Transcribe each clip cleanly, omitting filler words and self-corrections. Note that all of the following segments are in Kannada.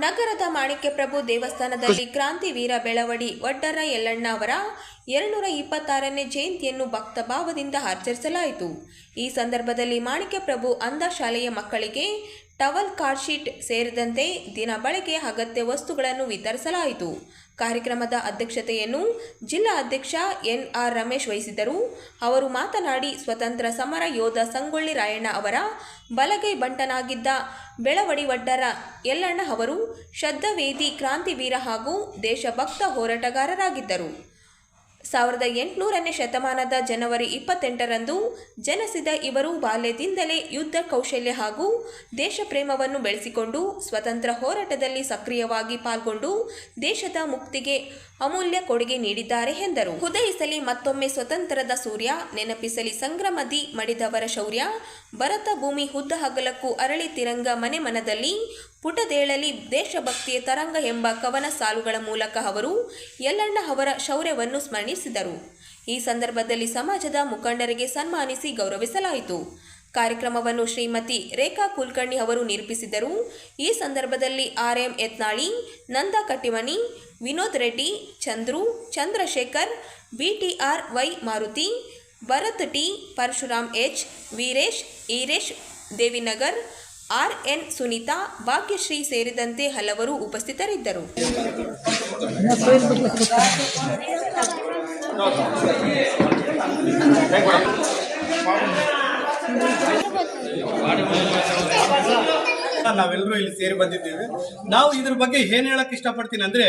ನಗರದ ಮಾಣಿಕ್ಯಪ್ರಭು ದೇವಸ್ಥಾನದಲ್ಲಿ ಕ್ರಾಂತಿವೀರ ಬೆಳವಡಿ ವಡ್ಡರ ಯಲ್ಲಣ್ಣ ಅವರ 226ನೇ ಜಯಂತಿಯನ್ನು ಭಕ್ತಭಾವದಿಂದ ಆಚರಿಸಲಾಯಿತು. ಈ ಸಂದರ್ಭದಲ್ಲಿ ಮಾಣಿಕ್ಯಪ್ರಭು ಅಂಧ ಶಾಲೆಯ ಮಕ್ಕಳಿಗೆ ಟವಲ್, ಕಾರ್ಡ್ಶೀಟ್ ಸೇರಿದಂತೆ ದಿನ ಬಳಕೆಯ ಅಗತ್ಯ ವಸ್ತುಗಳನ್ನು ವಿತರಿಸಲಾಯಿತು. ಕಾರ್ಯಕ್ರಮದ ಅಧ್ಯಕ್ಷತೆಯನ್ನು ಜಿಲ್ಲಾ ಅಧ್ಯಕ್ಷ ಎನ್.ಆರ್. ರಮೇಶ್ ವಹಿಸಿದ್ದರು. ಅವರು ಮಾತನಾಡಿ, ಸ್ವತಂತ್ರ ಸಮರ ಯೋಧ ಸಂಗೊಳ್ಳಿ ರಾಯಣ್ಣ ಅವರ ಬಲಗೈ ಬಂಟನಾಗಿದ್ದ ಬೆಳವಡಿ ವಡ್ಡರ ಯಲ್ಲಣ್ಣ ಅವರು ಶ್ರದ್ಧಾವೇದಿ ಕ್ರಾಂತಿವೀರ ಹಾಗೂ ದೇಶಭಕ್ತ ಹೋರಾಟಗಾರರಾಗಿದ್ದರು. 1800ನೇ ಶತಮಾನದ ಜನವರಿ 28ರಂದು ಜನಿಸಿದ ಇವರು ಬಾಲ್ಯದಿಂದಲೇ ಯುದ್ಧ ಕೌಶಲ್ಯ ಹಾಗೂ ದೇಶಪ್ರೇಮವನ್ನು ಬೆಳೆಸಿಕೊಂಡು ಸ್ವತಂತ್ರ ಹೋರಾಟದಲ್ಲಿ ಸಕ್ರಿಯವಾಗಿ ಪಾಲ್ಗೊಂಡು ದೇಶದ ಮುಕ್ತಿಗೆ ಅಮೂಲ್ಯ ಕೊಡುಗೆ ನೀಡಿದ್ದಾರೆ ಎಂದರು. ಉದಯಿಸಲಿ ಮತ್ತೊಮ್ಮೆ ಸ್ವತಂತ್ರದ ಸೂರ್ಯ, ನೆನಪಿಸಲಿ ಸಂಗ್ರಾಮದಿ ಮಡಿದವರ ಶೌರ್ಯ, ಭರತ ಭೂಮಿ ಉದ್ದ ಹಗಲಕ್ಕೂ ಅರಳಿ ತಿರಂಗ ಮನೆ ಮನದಲ್ಲಿ ಪುಟದೇಳಲಿ ದೇಶಭಕ್ತಿಯ ತರಂಗ ಎಂಬ ಕವನ ಸಾಲುಗಳ ಮೂಲಕ ಅವರು ಯಲ್ಲಣ್ಣ ಅವರ ಶೌರ್ಯವನ್ನು ಸ್ಮರಿಸಿದರು. ಈ ಸಂದರ್ಭದಲ್ಲಿ ಸಮಾಜದ ಮುಖಂಡರಿಗೆ ಸನ್ಮಾನಿಸಿ ಗೌರವಿಸಲಾಯಿತು. ಕಾರ್ಯಕ್ರಮವನ್ನು ಶ್ರೀಮತಿ ರೇಖಾ ಕುಲಕರ್ಣಿ ಅವರು ನಿರೂಪಿಸಿದರು. ಈ ಸಂದರ್ಭದಲ್ಲಿ R M. Yatnali, Nanda Kattimani, Vinod Reddy, Chandru, Chandrashekar, BTR Y Maruti, Bharat T, Parashuram H, Veeresh, Eresh, Devinagar, R N. Sunita, Bhagyashree ಸೇರಿದಂತೆ ಹಲವರು ಉಪಸ್ಥಿತರಿದ್ದರು. ನಾವೆಲ್ಲರೂ ಇಲ್ಲಿ ಸೇರಿ ಬಂದಿದ್ದೇವೆ. ನಾವು ಇದ್ರ ಬಗ್ಗೆ ಏನ್ ಹೇಳಕ್ ಇಷ್ಟಪಡ್ತೀನಿ ಅಂದ್ರೆ,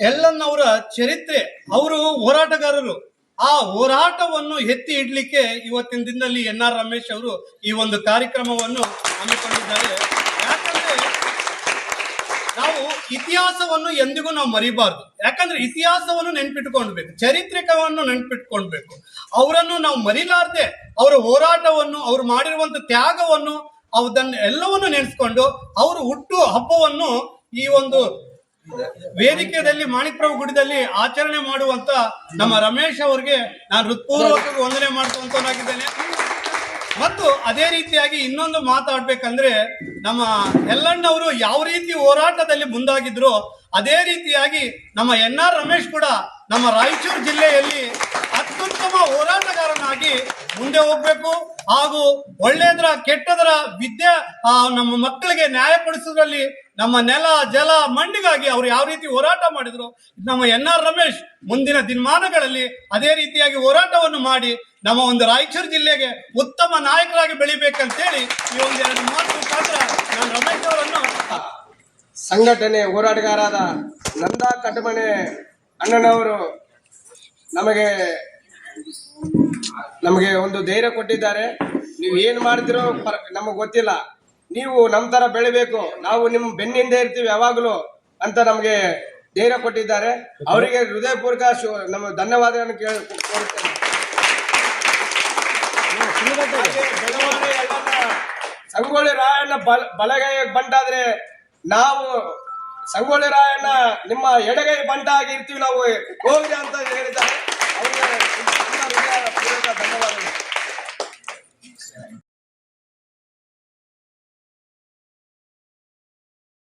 ಯಲ್ಲಣ್ಣವರ ಚರಿತ್ರೆ, ಅವರು ಹೋರಾಟಗಾರರು. ಆ ಹೋರಾಟವನ್ನು ಎತ್ತಿ ಇಡ್ಲಿಕ್ಕೆ ಇವತ್ತಿನ ದಿನದಲ್ಲಿ ಎನ್.ಆರ್. ರಮೇಶ್ ಅವರು ಈ ಒಂದು ಕಾರ್ಯಕ್ರಮವನ್ನು ಹಮ್ಮಿಕೊಂಡಿದ್ದಾರೆ. ಯಾಕಂದ್ರೆ ನಾವು ಇತಿಹಾಸವನ್ನು ಎಂದಿಗೂ ನಾವು ಮರಿಬಾರ್ದು. ಯಾಕಂದ್ರೆ ಇತಿಹಾಸವನ್ನು ನೆನ್ಪಿಟ್ಕೊಳ್ಬೇಕು, ಚರಿತ್ರಿಕವನ್ನು ನೆನ್ಪಿಟ್ಕೊಳ್ಬೇಕು. ಅವರನ್ನು ನಾವು ಮರಿಲಾರ್ದೆ ಅವರ ಹೋರಾಟವನ್ನು, ಅವ್ರು ಮಾಡಿರುವಂತ ತ್ಯಾಗವನ್ನು, ಅದನ್ನ ಎಲ್ಲವನ್ನು ನೆನೆಸ್ಕೊಂಡು ಅವರು ಹುಟ್ಟು ಹಬ್ಬವನ್ನು ಈ ಒಂದು ವೇದಿಕೆಯಲ್ಲಿ ಮಾಣಿಕ್ಯಪ್ರಭು ಗುಡಿದಲ್ಲಿ ಆಚರಣೆ ಮಾಡುವಂತ ನಮ್ಮ ರಮೇಶ್ ಅವರಿಗೆ ನಾನು ಹೃತ್ಪೂರ್ವಕವಾಗಿ ವಂದನೆ ಮಾಡ್ಕೊಂತಾಗಿದ್ದೇನೆ. ಮತ್ತು ಅದೇ ರೀತಿಯಾಗಿ ಇನ್ನೊಂದು ಮಾತಾಡ್ಬೇಕಂದ್ರೆ, ನಮ್ಮ ಯಲ್ಲಣ್ಣವರು ಯಾವ ರೀತಿ ಹೋರಾಟದಲ್ಲಿ ಮುಂದಾಗಿದ್ರು ಅದೇ ರೀತಿಯಾಗಿ ನಮ್ಮ ಎನ್.ಆರ್. ರಮೇಶ್ ಕೂಡ ನಮ್ಮ ರಾಯಚೂರು ಜಿಲ್ಲೆಯಲ್ಲಿ ಅತ್ಯುತ್ತಮ ಹೋರಾಟಗಾರನಾಗಿ ಮುಂದೆ ಹೋಗ್ಬೇಕು. ಹಾಗೂ ಒಳ್ಳೆಯದರ ಕೆಟ್ಟದರ ವಿದ್ಯೆ ನಮ್ಮ ಮಕ್ಕಳಿಗೆ ನ್ಯಾಯಪಡಿಸೋದ್ರಲ್ಲಿ ನಮ್ಮ ನೆಲ ಜಲ ಮಣ್ಣಿಗಾಗಿ ಅವ್ರು ಯಾವ ರೀತಿ ಹೋರಾಟ ಮಾಡಿದ್ರು, ನಮ್ಮ ಎನ್.ಆರ್. ರಮೇಶ್ ಮುಂದಿನ ದಿನಮಾನಗಳಲ್ಲಿ ಅದೇ ರೀತಿಯಾಗಿ ಹೋರಾಟವನ್ನು ಮಾಡಿ ನಮ್ಮ ಒಂದು ರಾಯಚೂರು ಜಿಲ್ಲೆಗೆ ಉತ್ತಮ ನಾಯಕರಾಗಿ ಬೆಳಿಬೇಕಂತೇಳಿ ಈ ಒಂದು 2 ಮಾತು ಮುಖಾಂತರ ನಾನು ರಮೇಶ್ ಅವರನ್ನು ಸಂಘಟನೆ ಹೋರಾಟಗಾರರಾದ ನಂದಾ ಕಟ್ಟಮನೆ ಅಣ್ಣನವರು ನಮಗೆ ಒಂದು ಧೈರ್ಯ ಕೊಟ್ಟಿದ್ದಾರೆ. ನೀವು ಏನು ಮಾಡ್ತಿರೋ ನಮಗೆ ಗೊತ್ತಿಲ್ಲ, ನೀವು ನಮ್ಮ ತರ ಬೆಳಿಬೇಕು, ನಾವು ನಿಮ್ಮ ಬೆನ್ನಿಂದ ಇರ್ತೀವಿ ಯಾವಾಗಲೂ ಅಂತ ನಮಗೆ ಧೈರ್ಯ ಕೊಟ್ಟಿದ್ದಾರೆ. ಅವರಿಗೆ ಹೃದಯಪೂರ್ವಕ ನಮ್ಮ ಧನ್ಯವಾದಗಳನ್ನು ಕೋರುತ್ತೇನೆ. ಸಂಗೊಳ್ಳಿ ರಾಯಣ್ಣ ಬಲಗೈ ಬಂಟಾದ್ರೆ ನಾವು ಸಂಗೊಳ್ಳಿ ರಾಯಣ್ಣ ನಿಮ್ಮ ಎಡಗೈ ಬಂಟ ಆಗಿರ್ತೀವಿ ನಾವು, ಹೋಗ್ರಿ ಅಂತ ಹೇಳಿದ್ದಾರೆ. ಅವರಿಗೆ ಧನ್ಯವಾದಗಳು.